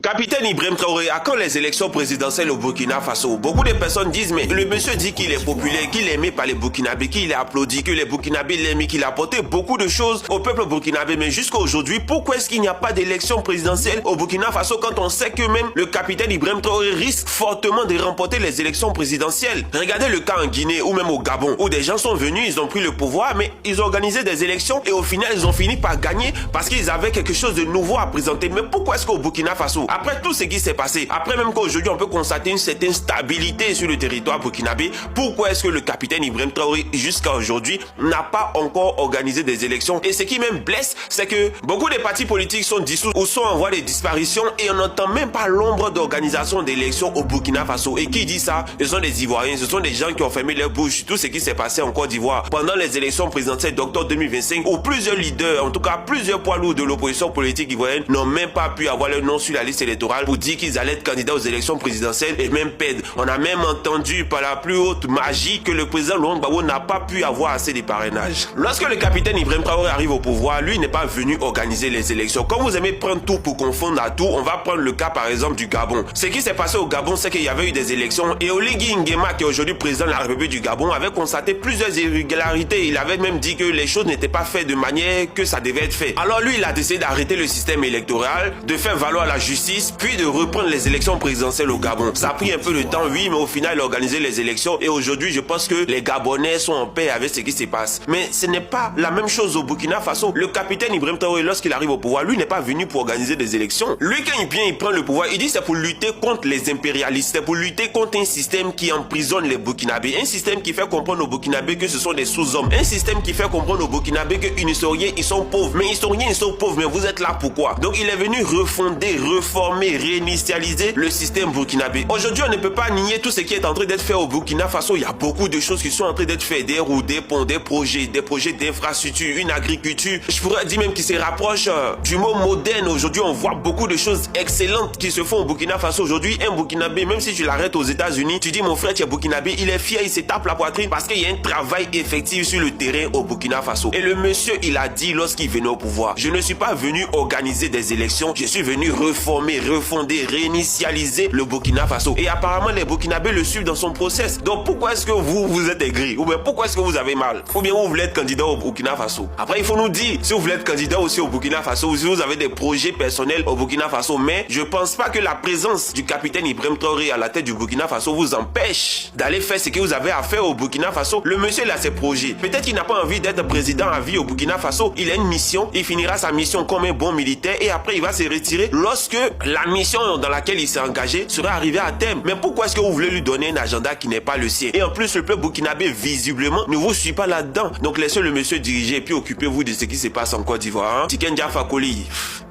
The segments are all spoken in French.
Capitaine Ibrahim Traoré, à quand les élections présidentielles au Burkina Faso? Beaucoup de personnes disent, mais le monsieur dit qu'il est populaire, qu'il est aimé par les Burkinabés, qu'il est applaudi, que les Burkinabés l'aiment, qu'il a apporté beaucoup de choses au peuple burkinabé. Mais jusqu'à aujourd'hui, pourquoi est-ce qu'il n'y a pas d'élection présidentielle au Burkina Faso quand on sait que même le capitaine Ibrahim Traoré risque fortement de remporter les élections présidentielles? Regardez le cas en Guinée ou même au Gabon, où des gens sont venus, ils ont pris le pouvoir, mais ils ont organisé des élections et au final, ils ont fini par gagner parce qu'ils avaient quelque chose de nouveau à présenter. Mais pourquoi est-ce qu'au Burkina Faso, après tout ce qui s'est passé, après même qu'aujourd'hui on peut constater une certaine stabilité sur le territoire burkinabé, pourquoi est-ce que le capitaine Ibrahim Traoré jusqu'à aujourd'hui n'a pas encore organisé des élections? Et ce qui même blesse, c'est que beaucoup de partis politiques sont dissous ou sont en voie de disparition et on n'entend même pas l'ombre d'organisation d'élections au Burkina Faso. Et qui dit ça? Ce sont des Ivoiriens, ce sont des gens qui ont fermé leur bouche. Tout ce qui s'est passé en Côte d'Ivoire pendant les élections présidentielles d'octobre 2025, où plusieurs leaders, en tout cas plusieurs poids lourds de l'opposition politique ivoirienne n'ont même pas pu avoir leur nom sur la liste électorale pour dire qu'ils allaient être candidats aux élections présidentielles et même perdre. On a même entendu par la plus haute magie que le président Laurent Gbagbo n'a pas pu avoir assez de parrainage. Lorsque le capitaine Ibrahim Traoré arrive au pouvoir, lui n'est pas venu organiser les élections. Comme vous aimez prendre tout pour confondre à tout, on va prendre le cas par exemple du Gabon. Ce qui s'est passé au Gabon, c'est qu'il y avait eu des élections et Oligui Nguema, qui est aujourd'hui président de la République du Gabon, avait constaté plusieurs irrégularités. Il avait même dit que les choses n'étaient pas faites de manière que ça devait être fait. Alors lui, il a décidé d'arrêter le système électoral, de faire valoir la justice, puis de reprendre les élections présidentielles au Gabon. Ça a pris un peu de temps, oui, mais au final, il a organisé les élections et aujourd'hui, je pense que les Gabonais sont en paix avec ce qui se passe. Mais ce n'est pas la même chose au Burkina Faso. Le capitaine Ibrahim Traoré, lorsqu'il arrive au pouvoir, lui n'est pas venu pour organiser des élections. Lui, quand il vient, il prend le pouvoir, il dit c'est pour lutter contre les impérialistes, c'est pour lutter contre un système qui emprisonne les Burkinabés, un système qui fait comprendre aux Burkinabés que ce sont des sous-hommes, un système qui fait comprendre aux Burkinabés qu'une historien, ils sont pauvres. Mais historiens, ils sont pauvres, mais vous êtes là pourquoi? Donc il est venu refonder, reformer, réinitialiser le système burkinabé. Aujourd'hui, on ne peut pas nier tout ce qui est en train d'être fait au Burkina Faso. Il y a beaucoup de choses qui sont en train d'être faites, des routes, des ponts, des projets d'infrastructure, une agriculture. Je pourrais dire même qui se rapproche du mot moderne. Aujourd'hui, on voit beaucoup de choses excellentes qui se font au Burkina Faso. Aujourd'hui, un Burkinabé, même si tu l'arrêtes aux États-Unis, tu dis mon frère, tu es Burkinabé, il est fier, il se tape la poitrine parce qu'il y a un travail effectif sur le terrain au Burkina Faso. Et le monsieur, il a dit lorsqu'il venait au pouvoir, je ne suis pas venu organiser des élections, je suis venu reformer, refonder, réinitialiser le Burkina Faso. Et apparemment, les Burkinabés le suivent dans son process. Donc pourquoi est-ce que vous êtes aigri? Ou bien pourquoi est-ce que vous avez mal? Ou bien vous voulez être candidat au Burkina Faso? Après, il faut nous dire si vous voulez être candidat aussi au Burkina Faso ou si vous avez des projets personnels au Burkina Faso. Mais je pense pas que la présence du capitaine Ibrahim Traoré à la tête du Burkina Faso vous empêche d'aller faire ce que vous avez à faire au Burkina Faso. Le monsieur, il a ses projets. Peut-être qu'il n'a pas envie d'être président à vie au Burkina Faso. Il a une mission, il finira sa mission comme un bon militaire et après il va se retirer lorsque la mission dans laquelle il s'est engagé sera arrivée à terme. Mais pourquoi est-ce que vous voulez lui donner un agenda qui n'est pas le sien? Et en plus, le peuple burkinabé, visiblement, ne vous suit pas là-dedans. Donc laissez le monsieur diriger et puis occupez-vous de ce qui se passe en Côte d'Ivoire. Hein? Tiken Jah Fakoly,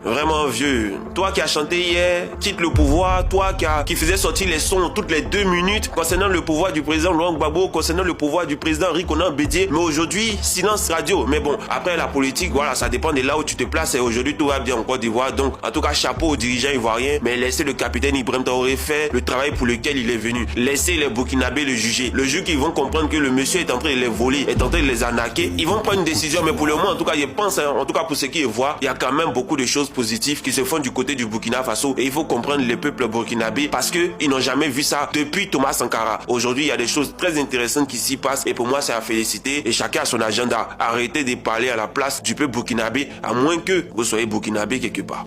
vraiment vieux. Toi qui as chanté hier, quitte le pouvoir. Toi qui faisais sortir les sons toutes les 2 minutes concernant le pouvoir du président Laurent Gbagbo, concernant le pouvoir du président Henri Konan Bédié. Mais aujourd'hui, silence radio. Mais bon, après la politique, voilà, ça dépend de là où tu te places. Et aujourd'hui, tout va bien en Côte d'Ivoire. Donc, en tout cas, chapeau aux dirigeants ivoiriens. Mais laissez le capitaine Ibrahim Traoré faire le travail pour lequel il est venu. Laissez les Burkinabés le juger. Le jour qu'ils vont comprendre que le monsieur est en train de les voler, est en train de les arnaquer, ils vont prendre une décision. Mais pour le moment, en tout cas, je pense, en tout cas pour ceux qui voient, il y a quand même beaucoup de choses positives qui se font du côté du Burkina Faso. Et il faut comprendre les peuples burkinabés parce qu'ils n'ont jamais vu ça depuis Thomas Sankara. Aujourd'hui, il y a des choses très intéressantes qui s'y passent et pour moi, c'est à féliciter et chacun a son agenda. Arrêtez de parler à la place du peuple burkinabé à moins que vous soyez burkinabé quelque part.